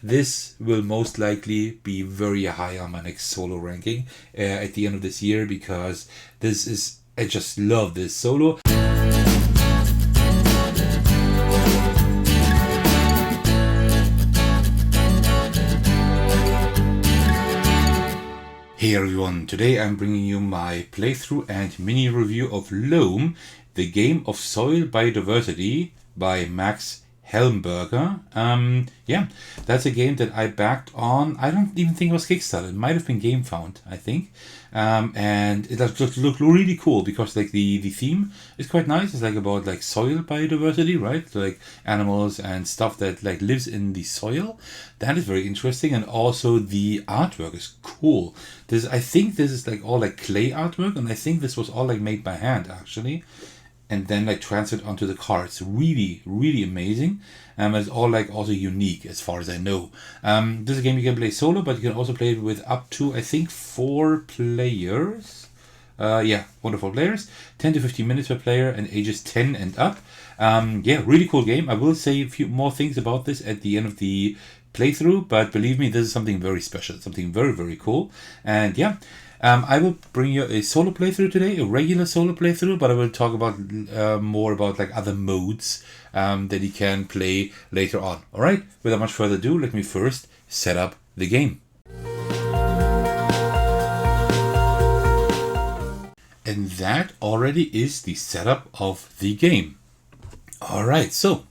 this will most likely be very high on my next solo ranking at the end of this year, because I just love this solo. Hey everyone, today I'm bringing you my playthrough and mini review of Loam, the game of soil biodiversity by Max Helmberger. Yeah, that's a game that I backed on. I don't even think it was Kickstarter. It might have been GameFound, I think. And it does look really cool because like the theme is quite nice. It's like about like soil biodiversity, right? So, like animals and stuff that like lives in the soil. That is very interesting, and also the artwork is cool. I think this is like all like clay artwork, and I think this was all like made by hand actually, and then like transferred onto the cards. Really, really amazing. It's all like also unique as far as I know. This is a game you can play solo, but you can also play it with up to I think 4 players. Yeah, wonderful players. 10 to 15 minutes per player, and ages 10 and up. Yeah, really cool game. I will say a few more things about this at the end of the playthrough, but believe me, this is something very special, something very, very cool. And yeah, I will bring you a solo playthrough today, a regular solo playthrough, but I will talk about more about like other modes that you can play later on. All right, without much further ado, let me first set up the game. And that already is the setup of the game. All right, so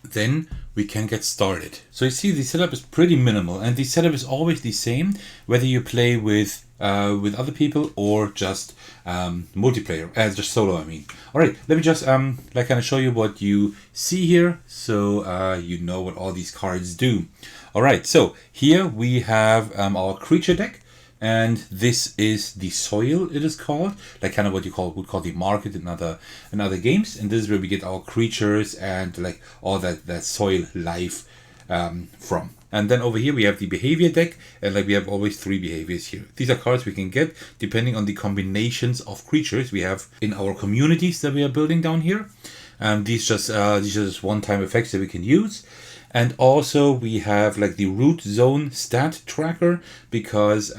then we can get started. So you see the setup is pretty minimal, and the setup is always the same whether you play with other people or just multiplayer, just solo I mean. Alright, let me just like kind of show you what you see here, so you know what all these cards do. Alright, so here we have our creature deck. And this is the soil, it is called, like kind of what you would call the market in other games. And this is where we get our creatures and like all that soil life from. And then over here we have the behavior deck, and like we have always 3 behaviors here. These are cards we can get depending on the combinations of creatures we have in our communities that we are building down here. These are just one-time effects that we can use. And also we have like the root zone stat tracker, because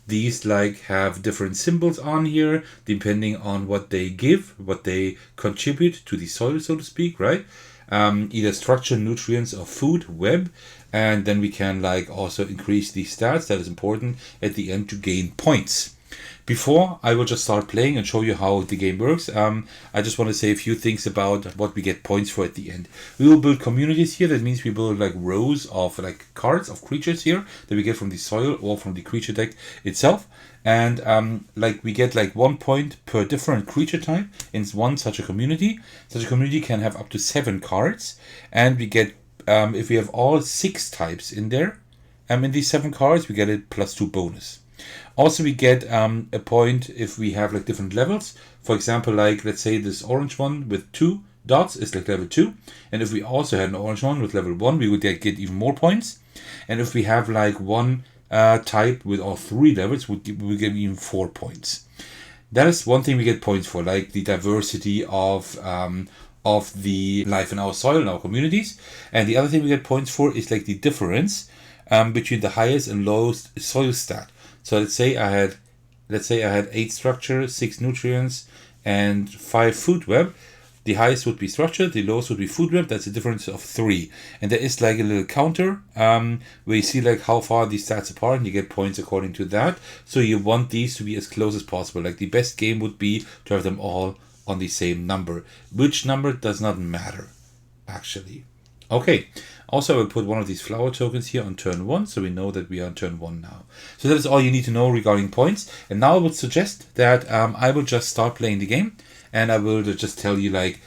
these like have different symbols on here depending on what they give, what they contribute to the soil, so to speak, right? Either structure, nutrients, or food web. And then we can like also increase the stats. That is important at the end to gain points. Before I will just start playing and show you how the game works, I just want to say a few things about what we get points for at the end. We will build communities here. That means we build like rows of like cards of creatures here that we get from the soil or from the creature deck itself. And like we get like 1 point per different creature type in one such a community. Such a community can have up to 7 cards, and we get if we have all 6 types in there, in these 7 cards, we get a +2 bonus. Also, we get a point if we have like different levels. For example, like let's say this orange one with 2 dots is like level 2. And if we also had an orange one with level 1, we would get even more points. And if we have like one type with all 3 levels, we get even 4 points. That is one thing we get points for, like the diversity of the life in our soil, in our communities. And the other thing we get points for is like the difference between the highest and lowest soil stat. So let's say I had 8 structure, 6 nutrients, and 5 food web. The highest would be structure, the lowest would be food web. That's a difference of 3. And there is like a little counter where you see like how far these stats apart, and you get points according to that. So you want these to be as close as possible. Like the best game would be to have them all on the same number. Which number does not matter, actually. Okay, also I will put one of these flower tokens here on turn 1, so we know that we are on turn 1 now. So that is all you need to know regarding points. And now I would suggest that I will just start playing the game, and I will just tell you like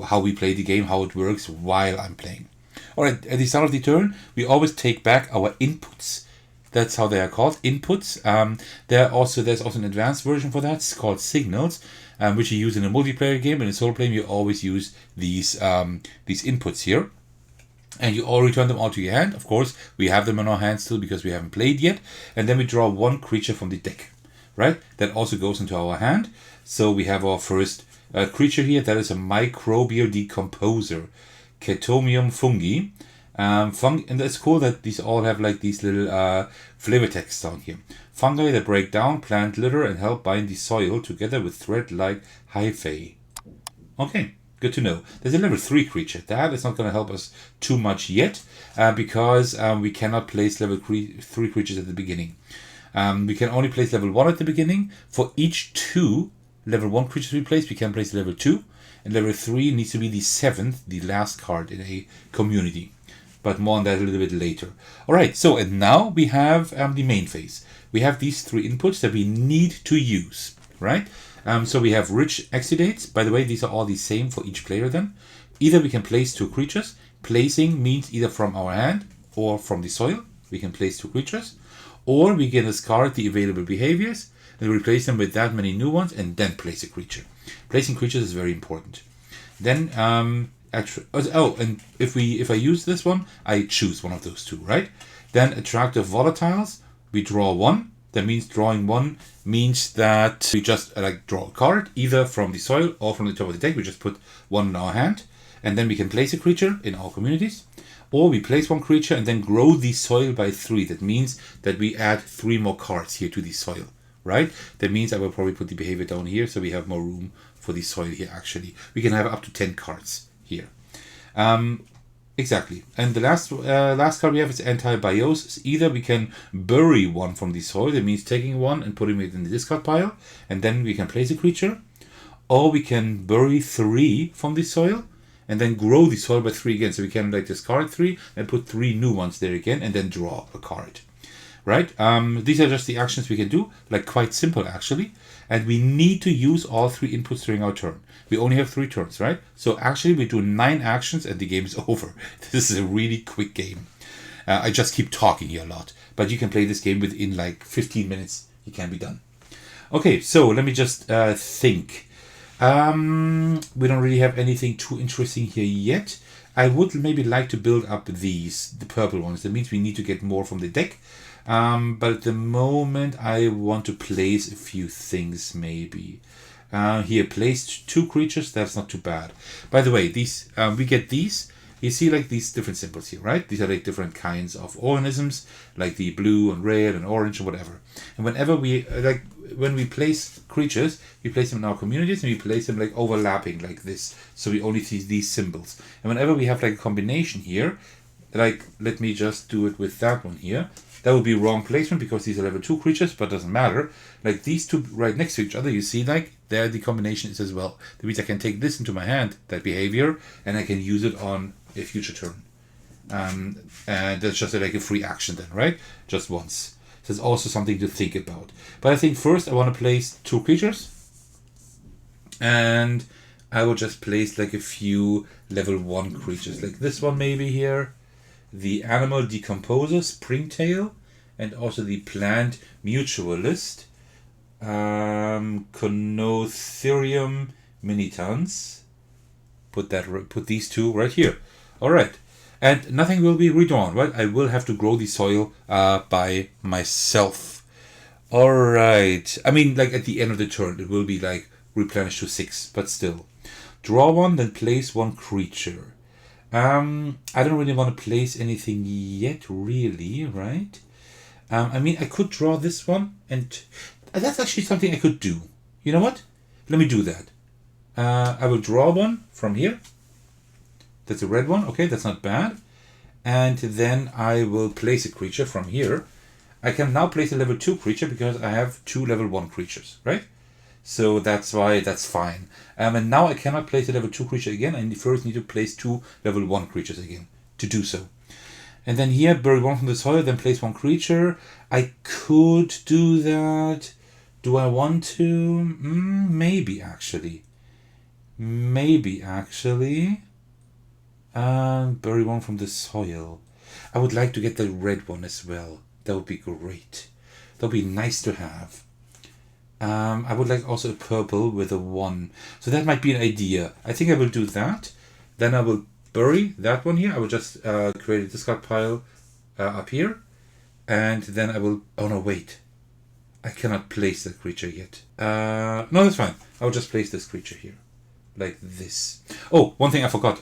how we play the game, how it works while I'm playing. Alright, at the start of the turn, we always take back our inputs. That's how they are called, inputs. There's also an advanced version for that. It's called signals, which you use in a multiplayer game. In a solo game, you always use these inputs here. And you all return them all to your hand. Of course, we have them in our hand still because we haven't played yet. And then we draw 1 creature from the deck, right? That also goes into our hand. So we have our first creature here. That is a microbial decomposer, Chetomium fungi. And it's cool that these all have like these little flavor text down here. Fungi that break down plant litter and help bind the soil together with thread-like hyphae. Okay, good to know. There's a level 3 creature. That is not going to help us too much yet because we cannot place level 3 creatures at the beginning. We can only place level 1 at the beginning. For each 2 level 1 creatures we place, we can place level 2. And level 3 needs to be the 7th, the last card in a community. But more on that a little bit later. Alright, so and now we have the main phase. We have these 3 inputs that we need to use, right? So we have rich exudates. By the way, these are all the same for each player then. Either we can place 2 creatures. Placing means either from our hand or from the soil. We can place 2 creatures. Or we can discard the available behaviors and replace them with that many new ones and then place a creature. Placing creatures is very important. Then, and if I use this one, I choose one of those 2, right? Then attractive volatiles, we draw 1. That means drawing 1 means that we just draw a card, either from the soil or from the top of the deck. We just put 1 in our hand, and then we can place a creature in our communities. Or we place 1 creature and then grow the soil by 3. That means that we add 3 more cards here to the soil, right? That means I will probably put the behavior down here so we have more room for the soil here actually. We can have up to 10 cards here. Exactly. And the last card we have is antibiosis. Either we can bury 1 from the soil, that means taking 1 and putting it in the discard pile, and then we can place a creature. Or we can bury 3 from the soil, and then grow the soil by 3 again. So we can discard 3 and put 3 new ones there again, and then draw a card. Right? These are just the actions we can do, quite simple actually. And we need to use all 3 inputs during our turn. We only have 3 turns, right? So actually we do 9 actions and the game is over. This is a really quick game. I just keep talking here a lot. But you can play this game within 15 minutes. It can be done. Okay, so let me just think. We don't really have anything too interesting here yet. I would maybe like to build up the purple ones. That means we need to get more from the deck. But at the moment I want to place a few things maybe. Here, placed 2 creatures, that's not too bad. By the way, these we get these. You see these different symbols here, right? These are different kinds of organisms, like the blue and red and orange and whatever. And whenever we, when we place creatures, we place them in our communities and we place them overlapping like this. So we only see these symbols. And whenever we have a combination here, let me just do it with that one here. That would be wrong placement because these are level 2 creatures, but doesn't matter. These 2 right next to each other, you see there the combination is as well. That means I can take this into my hand, that behavior, and I can use it on a future turn. And that's just a free action then, right? Just once. So it's also something to think about. But I think first I want to place 2 creatures. And I will just place a few level 1 creatures. Like this one maybe here. The animal decomposer, springtail, and also the plant mutualist, Conotherium minitans. Put these 2 right here. All right, and nothing will be redrawn, right? I will have to grow the soil by myself. All right. I mean, at the end of the turn, it will be replenished to 6, but still. Draw 1, then place 1 creature. I don't really want to place anything yet, really, right? I mean, I could draw this one, and that's actually something I could do. You know what? Let me do that. I will draw 1 from here. That's a red one. Okay, that's not bad. And then I will place a creature from here. I can now place a level 2 creature because I have 2 level 1 creatures, right? So that's why that's fine. And now I cannot place a level 2 creature again. I first need to place 2 level 1 creatures again to do so. And then here, bury 1 from the soil, then place 1 creature. I could do that. Do I want to? Maybe actually. Bury 1 from the soil. I would like to get the red one as well. That would be great. That would be nice to have. I would like also a purple with a 1. So that might be an idea. I think I will do that. Then I will bury that one here. I will just create a discard pile up here. And then I will... Oh no, wait. I cannot place that creature yet. No, that's fine. I will just place this creature here. like this. Oh, one thing I forgot.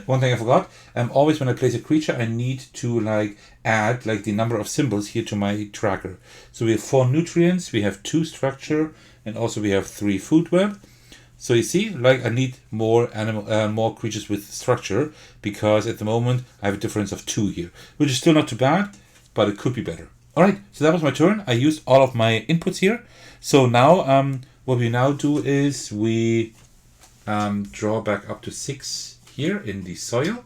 One thing I forgot. Always when I place a creature, I need to like add like the number of symbols here to my tracker. So we have 4 nutrients, we have 2 structure, and also we have 3 food web. So you see, like I need more more creatures with structure, because at the moment I have a difference of 2 here, which is still not too bad, but it could be better. All right, so that was my turn. I used all of my inputs here. So now, what we now do is we draw back up to 6 here in the soil.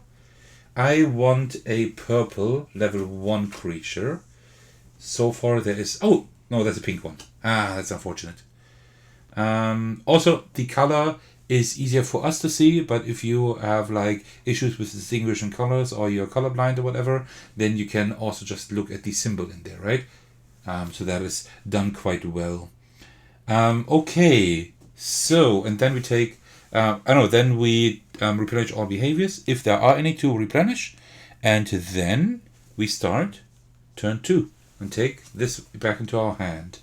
I want a purple level 1 creature. So far there is, oh no, that's a pink one. Ah, that's unfortunate. Also, the color is easier for us to see, but if you have like issues with distinguishing colors, or you're colorblind or whatever, then you can also just look at the symbol in there, right? So that is done quite well. Okay, so, and then we take, then we replenish all behaviors, if there are any to replenish, and then we start turn 2 and take this back into our hand.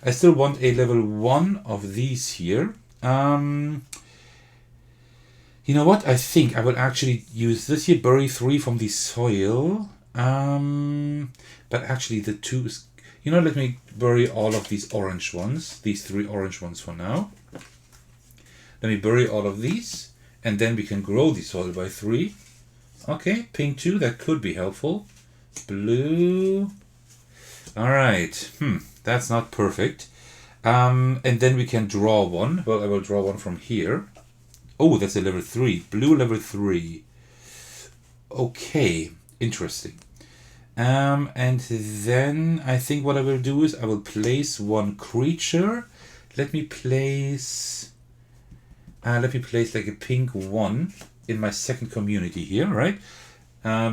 I still want a level 1 of these here. You know what? I think I will actually use this here, bury 3 from the soil. But actually the 2 is... You know, let me bury all of these orange ones. These 3 orange ones for now. Let me bury all of these. And then we can grow the soil by 3. Okay, pink 2, that could be helpful. Blue... Alright, that's not perfect. And then we can draw 1. Well, I will draw 1 from here. Oh, that's a level 3. Blue level 3. Okay, interesting. And then I think what I will do is I will place 1 creature. Let me place like a pink 1 in my second community here, right?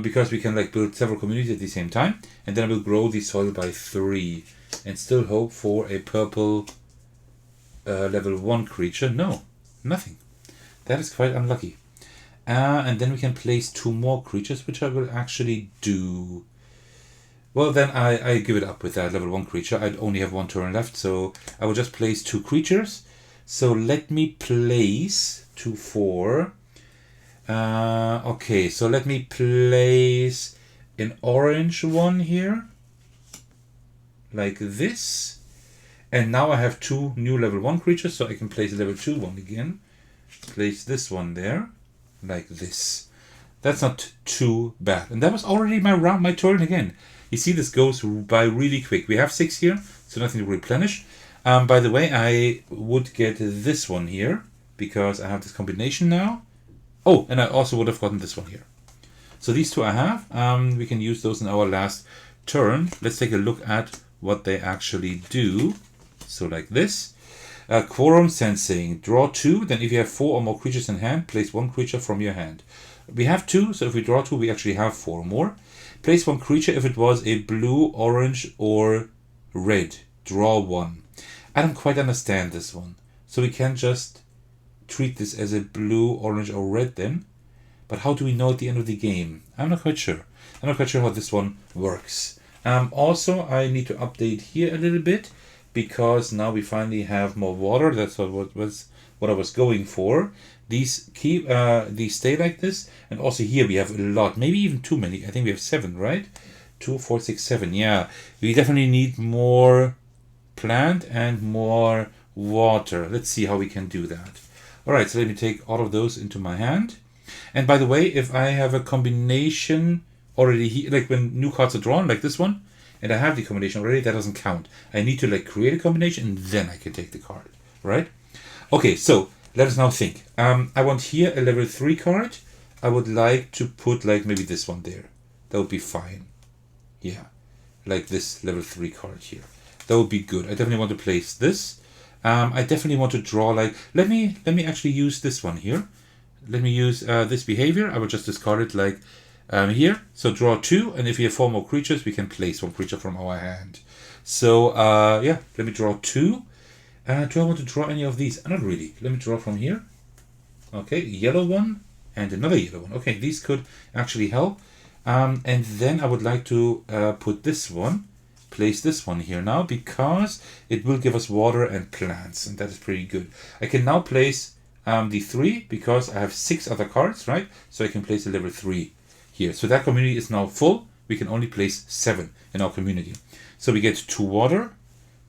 Because we can like build several communities at the same time, and then I will grow the soil by 3 and still hope for a purple level 1 creature. No, nothing. That is quite unlucky. And then we can place 2 more creatures, which I will actually do. Well, then I give it up with that level 1 creature. I only have 1 turn left, so I will just place 2 creatures. So let me place 2, 4. Okay, so let me place an orange one here, like this. And now I have 2 new level 1 creatures, so I can place a level 2 one again. Place this one there, like this. That's not too bad. And that was already my turn again. You see, this goes by really quick. We have 6 here, so nothing to replenish. By the way, I would get this one here, because I have this combination now. Oh, and I also would have gotten this one here. So these 2 I have. We can use those in our last turn. Let's take a look at what they actually do. So like this. Quorum sensing. Draw 2. Then if you have 4 or more creatures in hand, place 1 creature from your hand. We have 2, so if we draw 2, we actually have 4 more. Place 1 creature if it was a blue, orange, or red. Draw 1. I don't quite understand this one. So we can just treat this as a blue, orange, or red then. But how do we know at the end of the game? I'm not quite sure. I'm not quite sure how this one works. Also, I need to update here a little bit, because now we finally have more water. That's what I was going for. These stay like this, and also here we have a lot, maybe even too many. I think we have 7, right? 2, 4, 6, 7. Yeah, we definitely need more plant and more water. Let's see how we can do that. All right, so let me take all of those into my hand. And by the way, if I have a combination already here, like when new cards are drawn, like this one, and I have the combination already, that doesn't count. I need to like create a combination, and then I can take the card, right? Okay, so let us now think. I want here a level 3 card. I would like to put like maybe this one there. That would be fine. Yeah, like this level 3 card here. That would be good. I definitely want to place this. I definitely want to draw like, let me actually use this one here. Let me use this behavior. I will just discard it like here. So draw 2, and if you have 4 more creatures, we can place 1 creature from our hand. So yeah, let me draw 2. Do I want to draw any of these? Not really. Let me draw from here. Okay, yellow one and another yellow one. Okay, these could actually help. And then I would like to put this one, place this one here now, because it will give us water and plants, and that is pretty good. I can now place the 3 because I have 6 other cards, right? So I can place a level 3 here. So that community is now full. We can only place 7 in our community. So we get 2 water,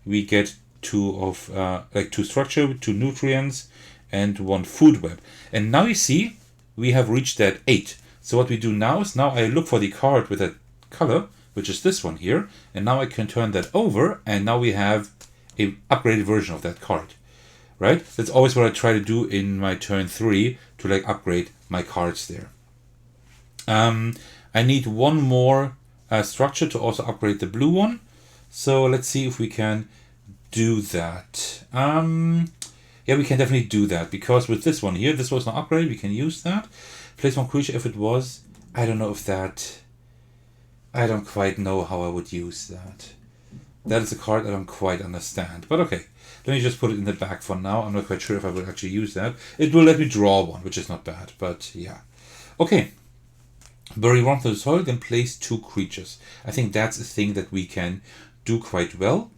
we get 2 of 2 structure, 2 nutrients, and 1 food web. And now you see we have reached that 8. So what we do now is now I look for the card with that color, which is this one here, and now I can turn that over, and now we have a upgraded version of that card, right? That's always what I try to do in my turn 3 to like upgrade my cards there. I need 1 more structure to also upgrade the blue one. So let's see if we can do that. Yeah, we can definitely do that because with this one here, this was an upgrade. We can use that. Place 1 creature if it was. I don't know if that. I don't quite know how I would use that. That is a card I don't quite understand. But okay, let me just put it in the back for now. I'm not quite sure if I will actually use that. It will let me draw 1, which is not bad. But yeah. Okay. Bury 1 to the soil, then place 2 creatures. I think that's a thing that we can do quite well.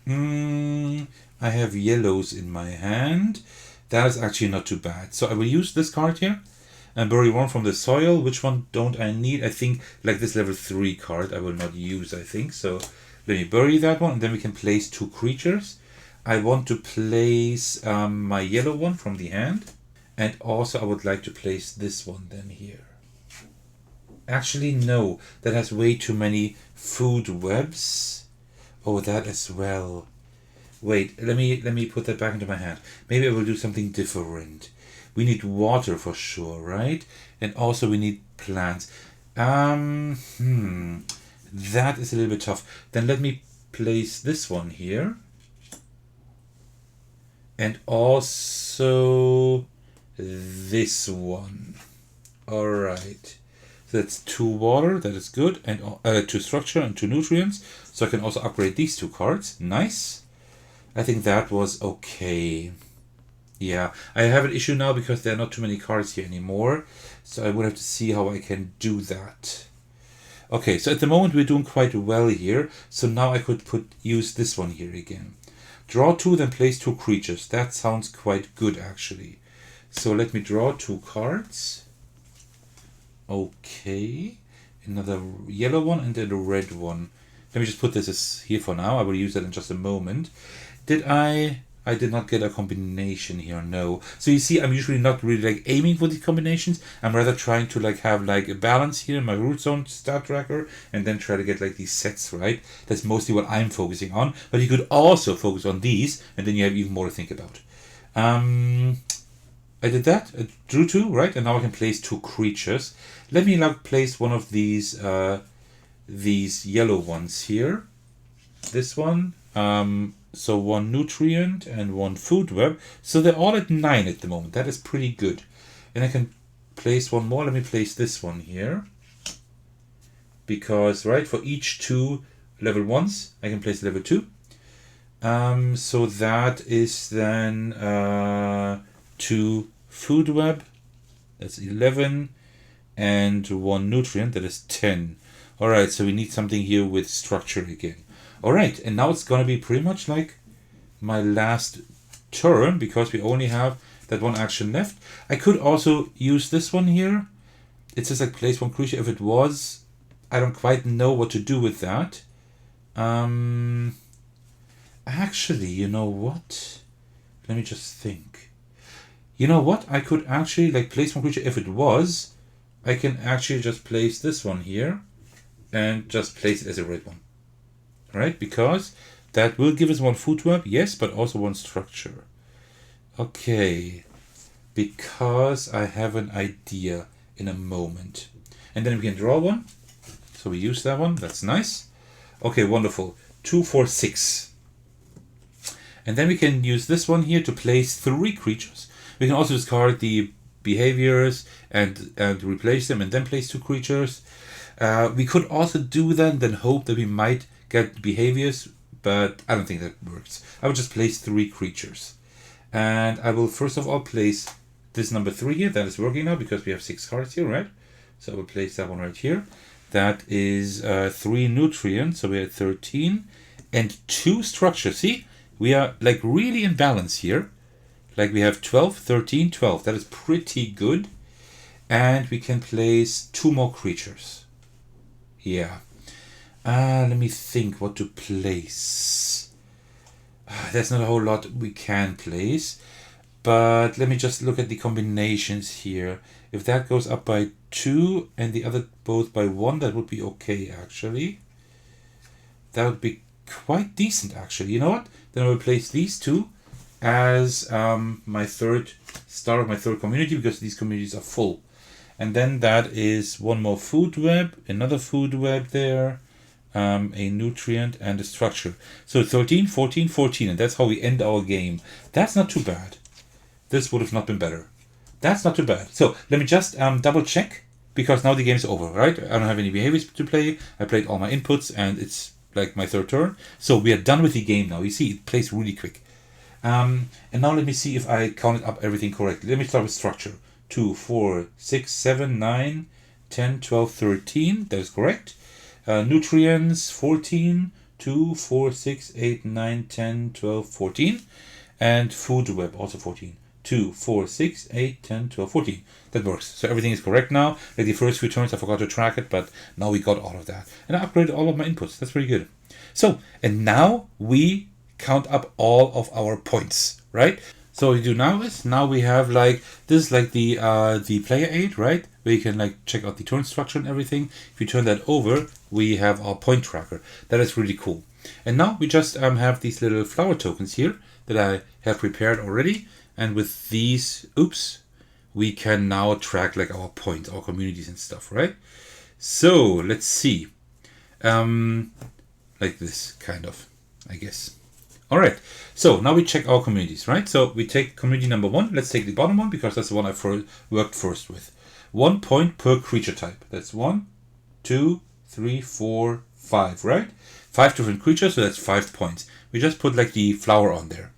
I have yellows in my hand. That is actually not too bad. So I will use this card here. And bury 1 from the soil. Which one don't I need? I think like this level 3 card I will not use, I think. So let me bury that one. And then we can place 2 creatures. I want to place my yellow one from the hand. And also I would like to place this one then here. Actually, no. That has way too many food webs. Oh, that as well. Wait, let me put that back into my hand. Maybe I will do something different. We need water for sure, right? And also we need plants. That is a little bit tough. Then let me place this one here. And also this one. Alright. So that's 2 water, that is good. And 2 structure and 2 nutrients. So I can also upgrade these 2 cards. Nice. I think that was okay. Yeah, I have an issue now because there are not too many cards here anymore. So I would have to see how I can do that. Okay, so at the moment we're doing quite well here. So now I could use this one here again. Draw 2, then place 2 creatures. That sounds quite good actually. So let me draw 2 cards. Okay. Another yellow one and then a red one. Let me just put this as here for now. I will use that in just a moment. I did not get a combination here, no. So you see, I'm usually not really like aiming for these combinations. I'm rather trying to like have like a balance here in my root zone stat tracker and then try to get like these sets, right? That's mostly what I'm focusing on. But you could also focus on these and then you have even more to think about. I did that. I drew 2, right? And now I can place 2 creatures. Let me now place one of these yellow ones here. This one. So 1 nutrient and 1 food web. So they're all at 9 at the moment. That is pretty good. And I can place 1 more. Let me place this one here. Because, right, for each 2 level 1s, I can place level 2. So that is then 2 food web. That's 11. And 1 nutrient. That is 10. Alright, so we need something here with structure again. Alright, and now it's going to be pretty much like my last turn because we only have that 1 action left. I could also use this one here. It says like place 1 creature if it was. I don't quite know what to do with that. Actually, you know what? Let me just think. You know what? I could actually like place 1 creature if it was. I can actually just place this one here and just place it as a red one. Right, because that will give us 1 food web, yes, but also 1 structure. Okay, because I have an idea in a moment. And then we can draw 1. So we use that one, that's nice. Okay, wonderful. 2, 4, 6. And then we can use this one here to place 3 creatures. We can also discard the behaviors and replace them and then place 2 creatures. We could also do that and then hope that we might get behaviors, but I don't think that works. I will just place 3 creatures. And I will first of all place this number 3 here. That is working now because we have 6 cards here, right? So I will place that one right here. That is 3 nutrients, so we're at 13. And 2 structure. See, we are like really in balance here. Like we have 12, 13, 12. That is pretty good. And we can place 2 more creatures. Yeah. Let me think what to place. There's not a whole lot we can place. But let me just look at the combinations here. If that goes up by 2 and the other both by 1, that would be okay, actually. That would be quite decent, actually. You know what? Then I will place these 2 as my third start of my third community, because these communities are full. And then that is 1 more food web, another food web there, a nutrient and a structure. So 13, 14, 14, and that's how we end our game. That's not too bad. This would have not been better. That's not too bad. So let me just double check, because now the game's over, right? I don't have any behaviors to play. I played all my inputs and it's like my third turn. So we are done with the game now. You see, it plays really quick. And now let me see if I counted up everything correctly. Let me start with structure. 2, 4, 6, 7, 9, 10, 12, 13. That is correct. Nutrients, 14. 2, 4, 6, 8, 9, 10, 12, 14. And food web, also 14. 2, 4, 6, 8, 10, 12, 14. That works. So everything is correct now. Like the first few turns, I forgot to track it, but now we got all of that. And I upgraded all of my inputs. That's pretty good. So, and now we count up all of our points, right? So what we do now is, now we have like, this is like the player aid, right? Where you can like check out the turn structure and everything. If you turn that over, we have our point tracker. That is really cool. And now we just have these little flower tokens here that I have prepared already. And with these, we can now track like our points, our communities and stuff, right? So let's see. Like this kind of, I guess. All right. So now we check our communities, right? So we take community number 1. Let's take the bottom one, because that's the one I worked first with. 1 point per creature type. That's 1, 2, 3, 4, 5, right? 5 different creatures, so that's 5 points. We just put like the flower on there.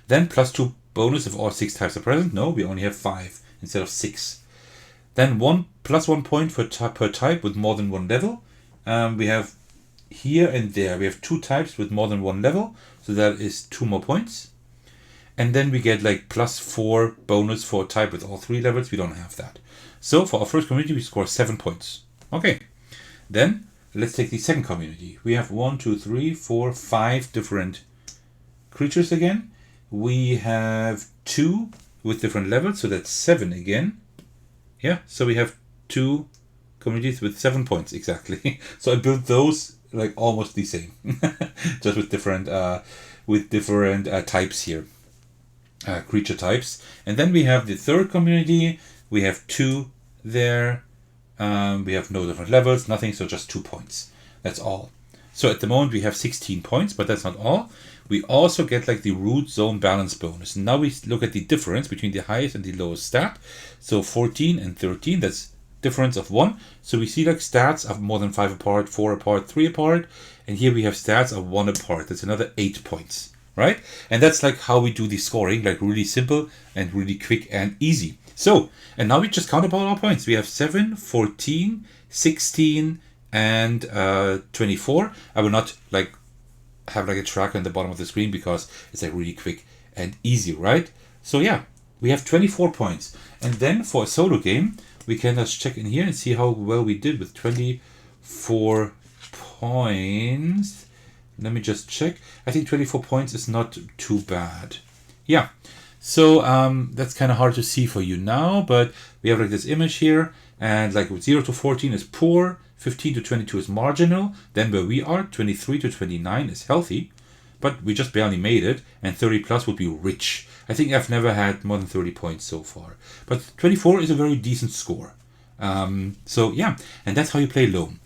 Then plus 2 bonus if all 6 types are present. No, we only have 5 instead of 6. Then plus 1 point per type with more than 1 level. We have here and there, we have 2 types with more than 1 level. So that is 2 more points. And then we get like plus 4 bonus for a type with all 3 levels. We don't have that. So for our first community, we score 7 points. Okay. Then let's take the second community. We have 1, 2, 3, 4, 5 different creatures again. We have 2 with different levels, so that's 7 again. Yeah, so we have 2 communities with 7 points exactly. So I built those like almost the same, just with different types here, creature types. And then we have the third community. We have 2 there. We have no different levels, nothing, so just 2 points. That's all. So at the moment we have 16 points, but that's not all. We also get like the root zone balance bonus. Now we look at the difference between the highest and the lowest stat. So 14 and 13, that's difference of 1. So we see like stats of more than 5 apart, 4 apart, 3 apart. And here we have stats of 1 apart. That's another 8 points, right? And that's like how we do the scoring, like really simple and really quick and easy. So, and now we just count up all our points. We have 7, 14, 16, and 24. I will not like have like a tracker on the bottom of the screen because it's like really quick and easy, right? So yeah, we have 24 points. And then for a solo game, we can just check in here and see how well we did with 24 points. Let me just check. I think 24 points is not too bad. Yeah. So that's kind of hard to see for you now, but we have like this image here, and like with 0 to 14 is poor, 15 to 22 is marginal, then where we are, 23 to 29 is healthy, but we just barely made it, and 30 plus would be rich. I think I've never had more than 30 points so far, but 24 is a very decent score. So yeah, and that's how you play Loam.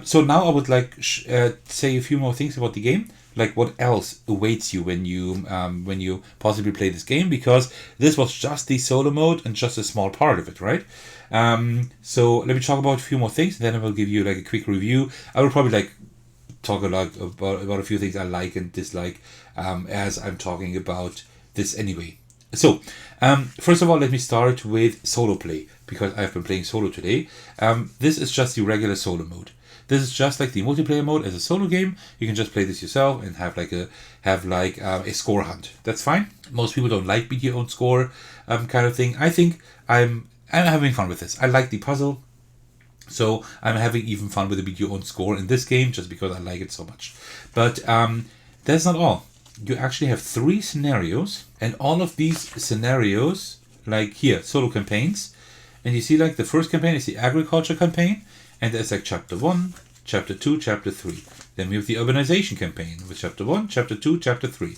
So now I would like say a few more things about the game. Like what else awaits you when you possibly play this game, because this was just the solo mode and just a small part of it, right? So let me talk about a few more things, then I will give you like a quick review. I will probably like talk a lot about a few things I like and dislike as I'm talking about this anyway. So first of all, let me start with solo play, because I've been playing solo today. This is just the regular solo mode. This is just like the multiplayer mode as a solo game. You can just play this yourself and have a score hunt. That's fine. Most people don't like beat your own score kind of thing. I think I'm having fun with this. I like the puzzle. So I'm having even fun with the beat your own score in this game just because I like it so much. But that's not all. You actually have 3 scenarios, and all of these scenarios, like here, solo campaigns, and you see like the first campaign is the agriculture campaign, and there's like chapter 1, chapter 2, chapter 3. Then we have the urbanization campaign with chapter 1, chapter 2, chapter 3.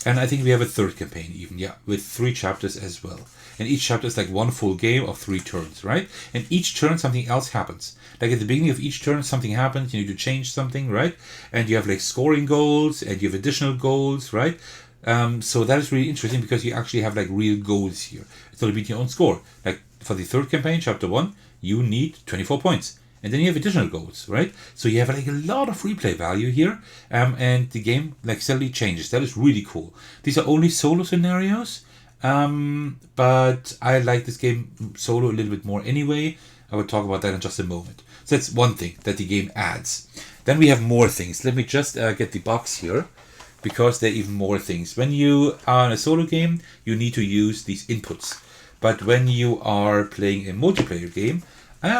And I think we have a third campaign even, yeah, with 3 chapters as well. And each chapter is like one full game of 3 turns, right? And each turn something else happens. Like at the beginning of each turn something happens, you need to change something, right? And you have like scoring goals and you have additional goals, right? So that is really interesting because you actually have like real goals here. It's not to beat your own score. Like for the third campaign, chapter 1, you need 24 points. And then you have additional goals, right? So you have like a lot of replay value here, and the game like steadily changes. That is really cool. These are only solo scenarios, but I like this game solo a little bit more anyway. I will talk about that in just a moment. So that's one thing that the game adds. Then we have more things. Let me just get the box here, because there are even more things. When you are in a solo game, you need to use these inputs. But when you are playing a multiplayer game,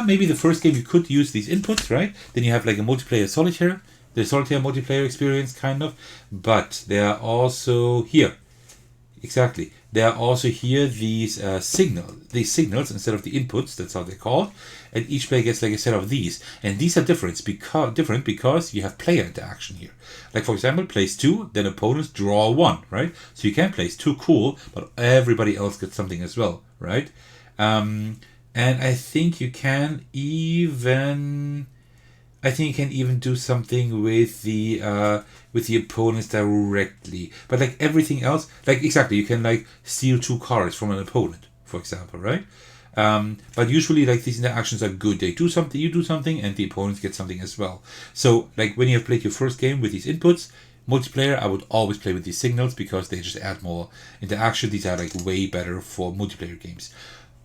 maybe the first game you could use these inputs, right? Then you have like a multiplayer solitaire, the solitaire multiplayer experience kind of. But there are also here, exactly. There are also here these signals instead of the inputs. That's how they're called. And each player gets like a set of these, and these are different because you have player interaction here. Like for example, place 2, then opponents draw 1, right? So you can place 2, cool, but everybody else gets something as well, right? And I think you can even do something with the opponents directly. But like everything else, like exactly, you can like steal 2 cards from an opponent, for example, right? But usually like these interactions are good. They do something, you do something, and the opponents get something as well. So like when you have played your first game with these inputs, multiplayer, I would always play with these signals because they just add more interaction. These are like way better for multiplayer games.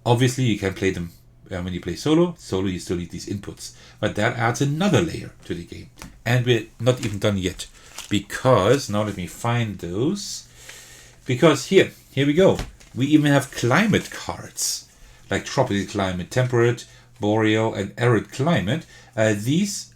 Obviously, you can play them when you play solo. Solo, you still need these inputs. But that adds another layer to the game. And we're not even done yet. Because, now let me find those. Because here we go. We even have climate cards. Like tropical climate, temperate, boreal, and arid climate. These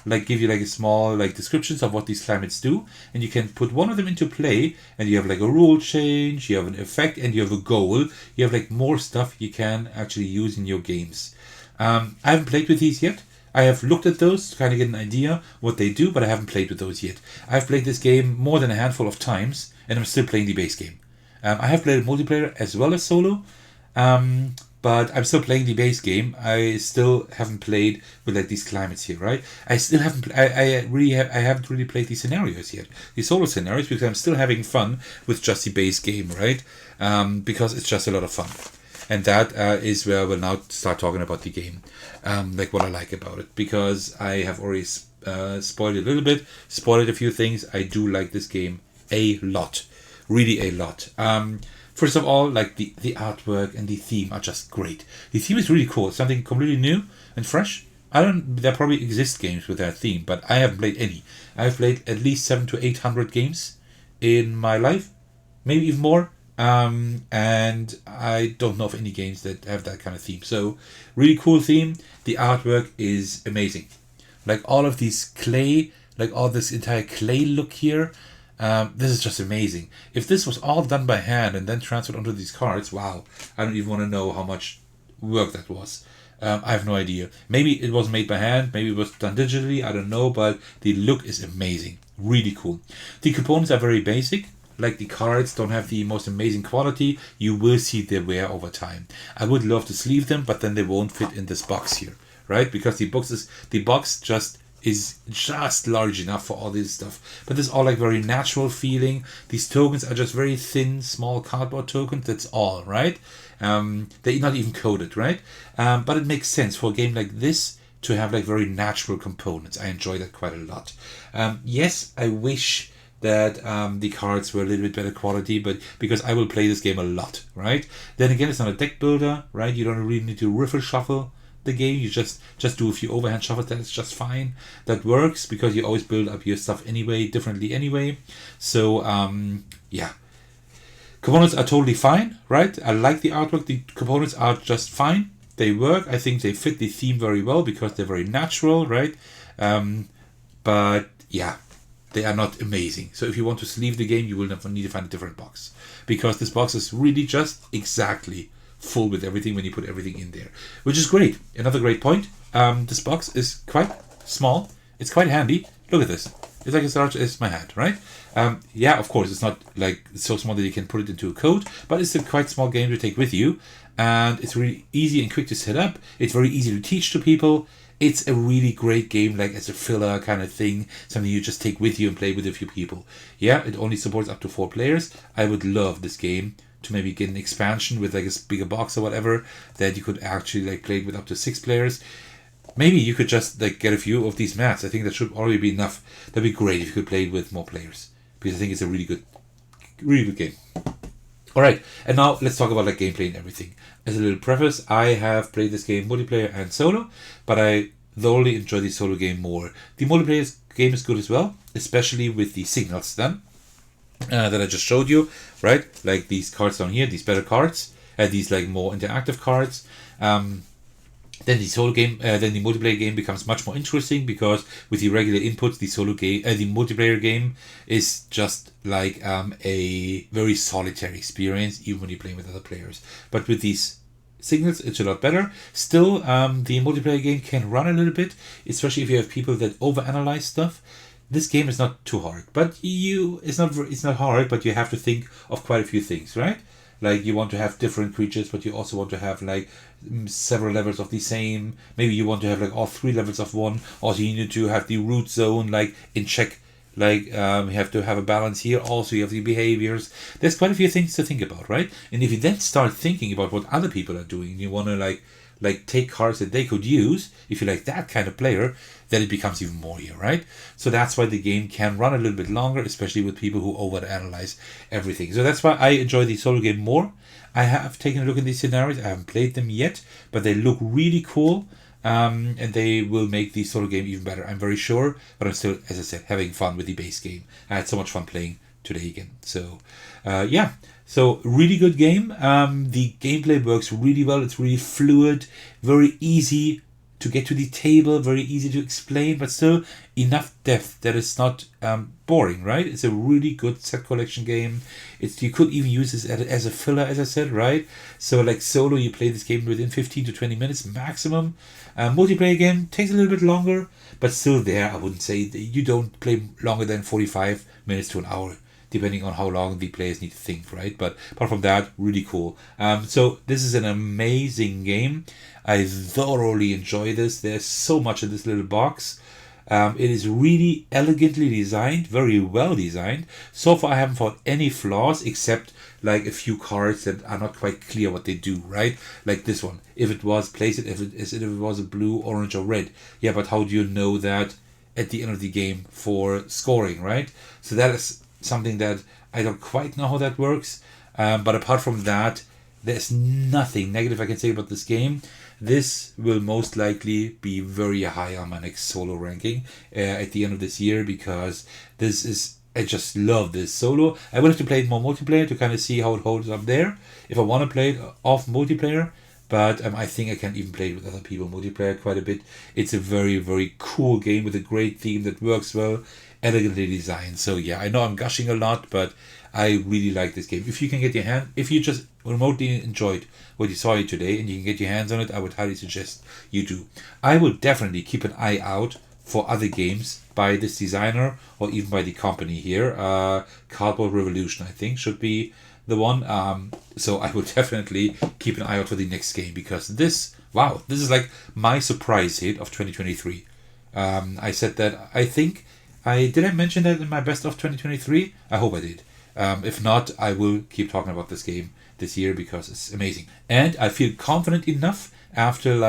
like give you like a small like descriptions of what these climates do, and you can put one of them into play, and you have like a rule change, you have an effect, and you have a goal. You have like more stuff you can actually use in your games. I haven't played with these yet. I have looked at those to kind of get an idea what they do, but I haven't played with those yet. I've played this game more than a handful of times, and I'm still playing the base game. I have played multiplayer as well as solo. But I'm still playing the base game. I still haven't played with like these climates here, right? I still haven't. I haven't really played these scenarios yet, the solo scenarios, because I'm still having fun with just the base game, right? Because it's just a lot of fun, and that is where I will now start talking about the game, like what I like about it, because I have already spoiled it a little bit, spoiled a few things. I do like this game a lot, really a lot. First of all, like the artwork and the theme are just great. The theme is really cool. It's something completely new and fresh. There probably exist games with that theme, but I haven't played any. I've played at least 700 to 800 games in my life, maybe even more. And I don't know of any games that have that kind of theme. So, really cool theme. The artwork is amazing. Like all of these clay, like all this entire clay look here. This is just amazing. If this was all done by hand and then transferred onto these cards, wow. I don't even want to know how much work that was. I have no idea. Maybe it was made by hand, maybe it was done digitally, I don't know, but the look is amazing. Really cool. The components are very basic. Like the cards don't have the most amazing quality. You will see their wear over time. I would love to sleeve them, but then they won't fit in this box here, right? Because the box just is just large enough for all this stuff. But this is all like very natural feeling. These tokens are just very thin, small cardboard tokens. That's all, right? They're not even coded, right? But it makes sense for a game like this to have like very natural components. I enjoy that quite a lot. Yes, I wish that the cards were a little bit better quality, but because I will play this game a lot, right? Then again, it's not a deck builder, right? You don't really need to riffle shuffle the game. You just do a few overhand shuffles. That's just fine. That works because you always build up your stuff anyway, differently anyway. So yeah, components are totally fine, right? I like the artwork. The components are just fine. They work. I think they fit the theme very well because they're very natural, right? But yeah, they are not amazing. So if you want to sleeve the game, you will need to find a different box, because this box is really just exactly full with everything when you put everything in there, which is great. Another great point. This box is quite small. It's quite handy. Look at this. It's like as large as my hand, right? Yeah, of course, it's not like so small that you can put it into a code, but it's a quite small game to take with you, and it's really easy and quick to set up. It's very easy to teach to people. It's a really great game, like as a filler kind of thing, something you just take with you and play with a few people. Yeah, it only supports up to 4 players. I would love this game to maybe get an expansion with like a bigger box or whatever, that you could actually like play it with up to 6 players. Maybe you could just like get a few of these mats. I think that should already be enough. That'd be great if you could play it with more players, because I think it's a really good game. All right, and now let's talk about like gameplay and everything. As a little preface, I have played this game multiplayer and solo, but I thoroughly enjoy the solo game more. The multiplayer game is good as well, especially with the signals done that I just showed you, right? Like these cards down here, these better cards, these like more interactive cards. Then the solo game, then the multiplayer game becomes much more interesting, because with the regular inputs, the solo game, the multiplayer game is just like a very solitary experience, even when you're playing with other players. But with these signals, it's a lot better. Still, the multiplayer game can run a little bit, especially if you have people that overanalyze stuff. This game is not too hard, but it's not hard, but you have to think of quite a few things, right? Like you want to have different creatures, but you also want to have like several levels of the same. Maybe you want to have like all 3 levels of one. Also, you need to have the root zone like in check. Like you have to have a balance here. Also, you have the behaviors. There's quite a few things to think about, right? And if you then start thinking about what other people are doing, you want to like take cards that they could use, if you're like that kind of player, then it becomes even more here, right? So that's why the game can run a little bit longer, especially with people who overanalyze everything. So that's why I enjoy the solo game more. I have taken a look at these scenarios. I haven't played them yet, but they look really cool, and they will make the solo game even better, I'm very sure. But I'm still, as I said, having fun with the base game. I had so much fun playing today again. So yeah, so really good game. The gameplay works really well. It's really fluid, very easy to get to the table, very easy to explain, but still enough depth that it's not boring, right? It's a really good set collection game. You could even use this as a filler, as I said, right? So like solo, you play this game within 15 to 20 minutes maximum. Multiplayer game takes a little bit longer, but still there, I wouldn't say you don't play longer than 45 minutes to an hour, depending on how long the players need to think, right? But apart from that, really cool. So this is an amazing game. I thoroughly enjoy this. There's so much in this little box. It is really elegantly designed, very well designed. So far I haven't found any flaws, except like a few cards that are not quite clear what they do, right? Like this one. If it was, place it if it was a blue, orange or red. Yeah, but how do you know that at the end of the game for scoring, right? So that is something that I don't quite know how that works. But apart from that, there's nothing negative I can say about this game. This will most likely be very high on my next solo ranking at the end of this year, because this is, I just love this solo. I will have to play it more multiplayer to kind of see how it holds up there, if I want to play it off multiplayer. But I think I can even play it with other people multiplayer quite a bit. It's a very, very cool game with a great theme that works well, elegantly designed. So yeah, I know I'm gushing a lot, but I really like this game. If you can get your hand, if you just remotely enjoyed what you saw here today and you can get your hands on it, I would highly suggest you do. I will definitely keep an eye out for other games by this designer or even by the company here. Cardboard Revolution, I think, should be the one. So I will definitely keep an eye out for the next game, because this is like my surprise hit of 2023. I said that, I think, did I mention that in my best of 2023? I hope I did. If not, I will keep talking about this game this year because it's amazing. And I feel confident enough after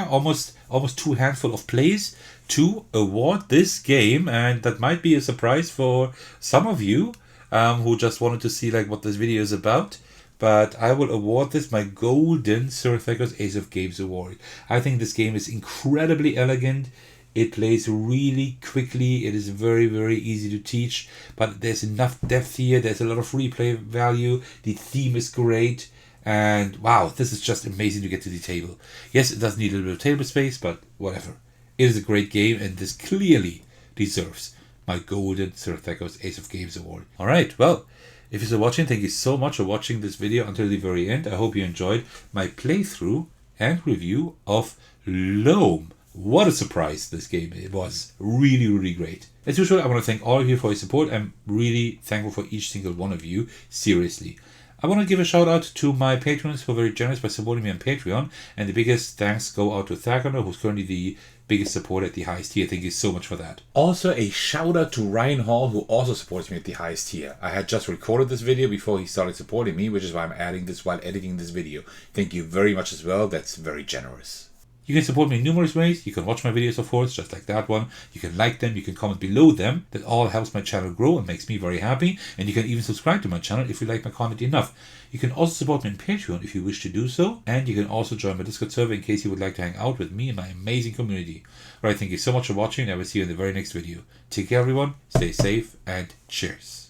almost 2 handful of plays to award this game, and that might be a surprise for some of you who just wanted to see like what this video is about. but I will award this my golden Sir Thecos Ace of Games award. I think this game is incredibly elegant. It plays really quickly. It is very, very easy to teach, but there's enough depth here. There's a lot of replay value. The theme is great. And wow, this is just amazing to get to the table. Yes, it does need a little bit of table space, but whatever. It is a great game, and this clearly deserves my golden Sir Thecos Ace of Games award. Alright, well, if you're still watching, thank you so much for watching this video until the very end. I hope you enjoyed my playthrough and review of Loam. What a surprise this game it was. Really, really great. As usual, I want to thank all of you for your support. I'm really thankful for each single one of you. Seriously. I want to give a shout out to my patrons who are very generous by supporting me on Patreon. And the biggest thanks go out to Thecos, who's currently the biggest supporter at the highest tier. Thank you so much for that. Also, a shout out to Ryan Hall, who also supports me at the highest tier. I had just recorded this video before he started supporting me, which is why I'm adding this while editing this video. Thank you very much as well. That's very generous. You can support me in numerous ways. You can watch my videos, of course, just like that one. You can like them. You can comment below them. That all helps my channel grow and makes me very happy. And you can even subscribe to my channel if you like my content enough. You can also support me on Patreon if you wish to do so. And you can also join my Discord server in case you would like to hang out with me and my amazing community. Alright, thank you so much for watching, and I will see you in the very next video. Take care, everyone. Stay safe, and cheers.